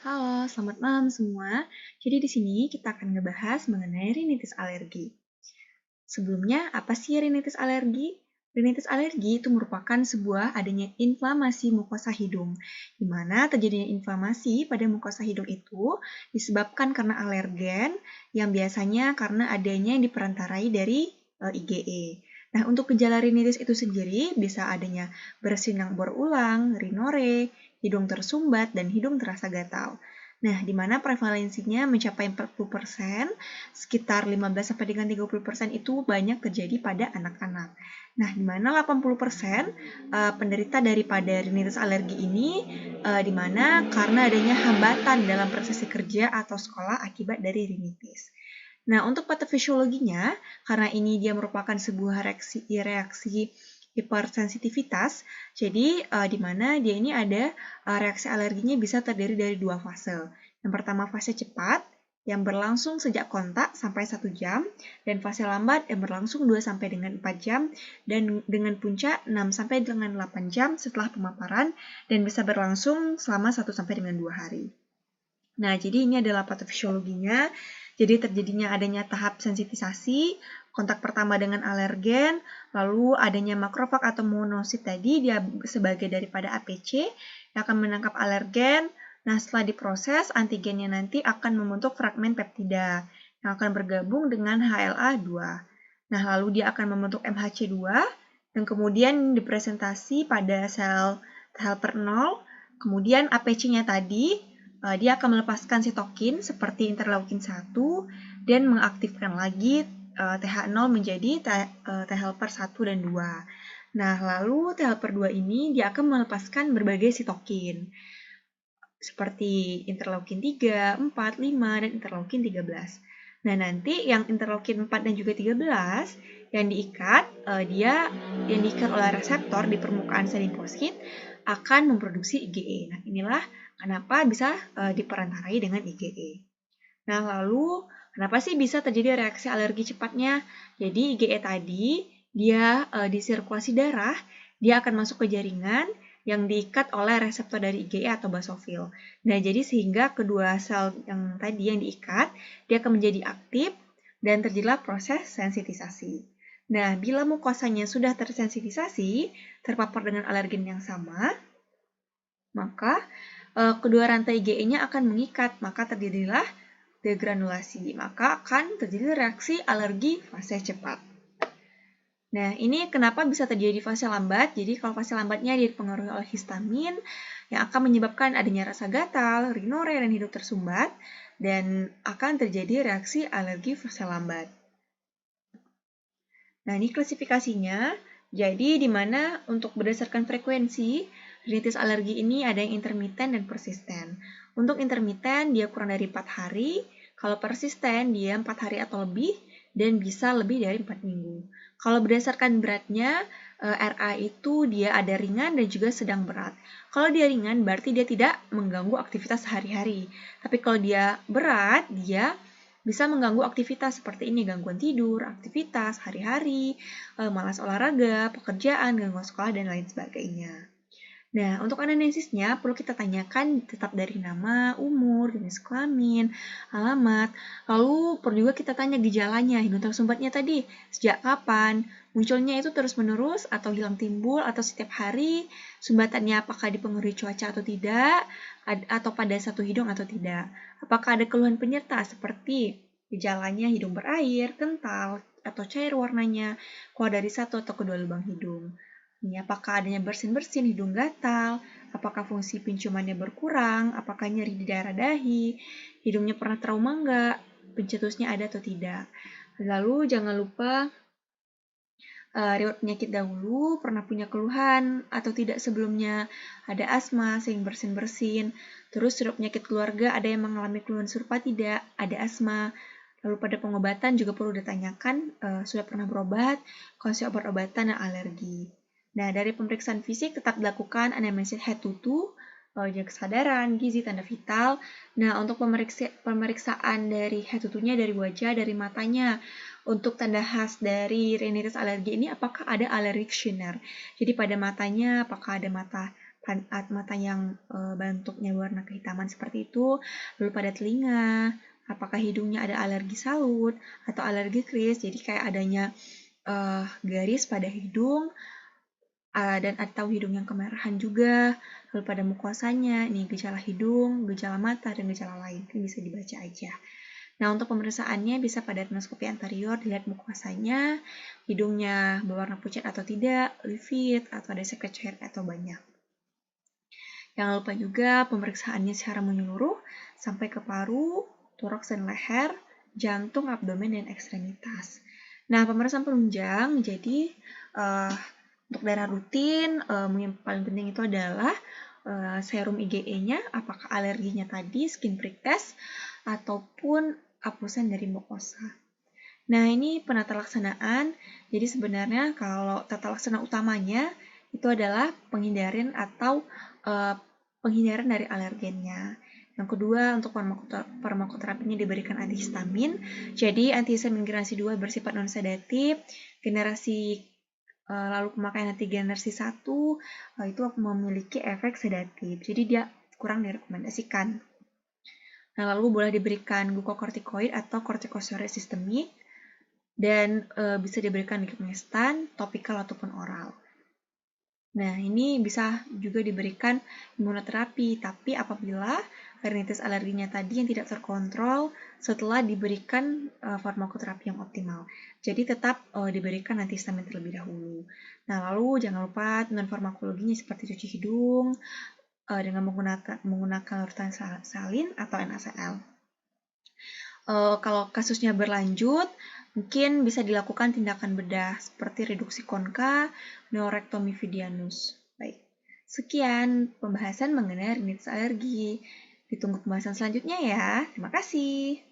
Halo, selamat malam semua. Jadi di sini kita akan ngebahas mengenai rinitis alergi. Sebelumnya, apa sih rinitis alergi? Rinitis alergi itu merupakan sebuah adanya inflamasi mukosa hidung, di mana terjadinya inflamasi pada mukosa hidung itu disebabkan karena alergen yang biasanya karena adanya yang diperantarai dari IgE. Nah, untuk gejala rinitis itu sendiri bisa adanya bersin yang berulang, rhinore, hidung tersumbat, dan hidung terasa gatal. Nah, di mana prevalensinya mencapai 40%, sekitar 15 sampai dengan 30% itu banyak terjadi pada anak-anak. Nah, di mana 80% penderita daripada rinitis alergi ini di mana karena adanya hambatan dalam prosesi kerja atau sekolah akibat dari rinitis. Nah, untuk patofisiologinya, karena ini dia merupakan sebuah reaksi hipersensitivitas, jadi di mana dia ini ada reaksi alerginya bisa terdiri dari dua fase. Yang pertama fase cepat, yang berlangsung sejak kontak sampai 1 jam, dan fase lambat yang berlangsung 2 sampai dengan 4 jam, dan dengan puncak 6 sampai dengan 8 jam setelah pemaparan, dan bisa berlangsung selama 1 sampai dengan 2 hari. Nah, jadi ini adalah patofisiologinya. Jadi terjadinya adanya tahap sensitisasi, kontak pertama dengan alergen, lalu adanya makrofag atau monosit tadi, dia sebagai daripada APC yang akan menangkap alergen. Nah, setelah diproses, antigennya nanti akan membentuk fragmen peptida yang akan bergabung dengan HLA-2. Nah, lalu dia akan membentuk MHC2 dan kemudian dipresentasi pada sel T helper 0. Kemudian APC-nya tadi dia akan melepaskan sitokin seperti interleukin 1 dan mengaktifkan lagi TH0 menjadi T helper 1 dan 2. Nah, lalu T helper 2 ini dia akan melepaskan berbagai sitokin seperti interleukin 3, 4, 5, dan interleukin 13. Nah, nanti yang interleukin 4 dan juga 13 yang diikat, yang diikat oleh reseptor di permukaan sel limfosit akan memproduksi IgE. Nah, inilah kenapa bisa diperantarai dengan IgE. Nah, lalu kenapa sih bisa terjadi reaksi alergi cepatnya? Jadi IgE tadi, dia di sirkulasi darah, dia akan masuk ke jaringan yang diikat oleh reseptor dari IgE atau basofil. Nah, jadi sehingga kedua sel yang tadi yang diikat, dia akan menjadi aktif dan terjadilah proses sensitisasi. Nah, bila mukosanya sudah tersensitisasi, terpapar dengan alergen yang sama, maka kedua rantai IgE-nya akan mengikat, maka terjadilah degranulasi, maka akan terjadi reaksi alergi fase cepat. Nah, ini kenapa bisa terjadi fase lambat? Jadi, kalau fase lambatnya dipengaruhi oleh histamin yang akan menyebabkan adanya rasa gatal, rhinore, dan hidung tersumbat, dan akan terjadi reaksi alergi fase lambat. Nah, ini klasifikasinya. Jadi, di mana untuk berdasarkan frekuensi, rinitis alergi ini ada yang intermiten dan persisten. Untuk intermiten, dia kurang dari 4 hari. Kalau persisten, dia 4 hari atau lebih, dan bisa lebih dari 4 minggu. Kalau berdasarkan beratnya, RA itu dia ada ringan dan juga sedang berat. Kalau dia ringan, berarti dia tidak mengganggu aktivitas sehari-hari. Tapi kalau dia berat, dia bisa mengganggu aktivitas seperti ini, gangguan tidur, aktivitas hari-hari, malas olahraga, pekerjaan, gangguan sekolah, dan lain sebagainya. Nah, untuk anamnesisnya perlu kita tanyakan tetap dari nama, umur, jenis kelamin, alamat, lalu perlu juga kita tanya gejalanya, hidung tersumbatnya tadi, sejak kapan, munculnya itu terus-menerus atau hilang timbul atau setiap hari, sumbatannya apakah dipengaruhi cuaca atau tidak, atau pada satu hidung atau tidak. Apakah ada keluhan penyerta seperti gejalanya hidung berair, kental, atau cair warnanya, keluar dari satu atau kedua lubang hidung. Ini apakah adanya bersin-bersin, hidung gatal, apakah fungsi penciumannya berkurang, apakah nyeri di daerah dahi, hidungnya pernah trauma enggak, pencetusnya ada atau tidak. Lalu jangan lupa riwayat penyakit dahulu, pernah punya keluhan atau tidak sebelumnya, ada asma, sering bersin-bersin, terus riwayat penyakit keluarga, ada yang mengalami keluhan serupa tidak, ada asma. Lalu pada pengobatan juga perlu ditanyakan, sudah pernah berobat, konsumsi obat-obatan dan alergi. Nah, dari pemeriksaan fisik tetap dilakukan anamnesis head to toe, jaga kesadaran, gizi, tanda vital. Nah, untuk pemeriksaan dari head to toe-nya dari wajah, dari matanya. Untuk tanda khas dari rinitis alergi ini, apakah ada allergic shiner? Jadi pada matanya, apakah ada mata mata yang bentuknya warna kehitaman seperti itu, lalu pada telinga, apakah hidungnya ada alergi salut atau alergi kris, jadi kayak adanya garis pada hidung, dan atau hidung yang kemerahan juga, lalu pada mukosanya, ini gejala hidung, gejala mata, dan gejala lain, ini bisa dibaca aja. Nah, untuk pemeriksaannya bisa pada rinoskopi anterior dilihat mukosanya, hidungnya berwarna pucat atau tidak, livid, atau ada secret hair atau banyak. Jangan lupa juga pemeriksaannya secara menyeluruh sampai ke paru, toraks dan leher, jantung, abdomen, dan ekstremitas. Nah, pemeriksaan penunjang, jadi untuk darah rutin, yang paling penting itu adalah serum IgE-nya, apakah alerginya tadi, skin prick test, ataupun hapusan dari mukosa. Nah, ini penata laksanaan. Jadi sebenarnya kalau tata laksana utamanya itu adalah penghindaran dari alergennya. Yang kedua, untuk farmakoterapinya diberikan antihistamin. Jadi antihistamin generasi 2 bersifat non-sedatif. Lalu pemakaian anti generasi 1 itu memiliki efek sedatif. Jadi dia kurang direkomendasikan. Nah, lalu boleh diberikan glukokortikoid atau kortikosteroid sistemik dan bisa diberikan dexamethasone, topikal ataupun oral. Nah, ini bisa juga diberikan imunoterapi, tapi apabila rinitis alerginya tadi yang tidak terkontrol setelah diberikan farmakoterapi yang optimal. Jadi tetap diberikan antihistamin terlebih dahulu. Nah, lalu jangan lupa non farmakologinya seperti cuci hidung dengan menggunakan larutan salin atau NaCl. Kalau kasusnya berlanjut, mungkin bisa dilakukan tindakan bedah seperti reduksi konka, neurektomi vidianus. Baik, sekian pembahasan mengenai rinitis alergi. Ditunggu pembahasan selanjutnya ya. Terima kasih.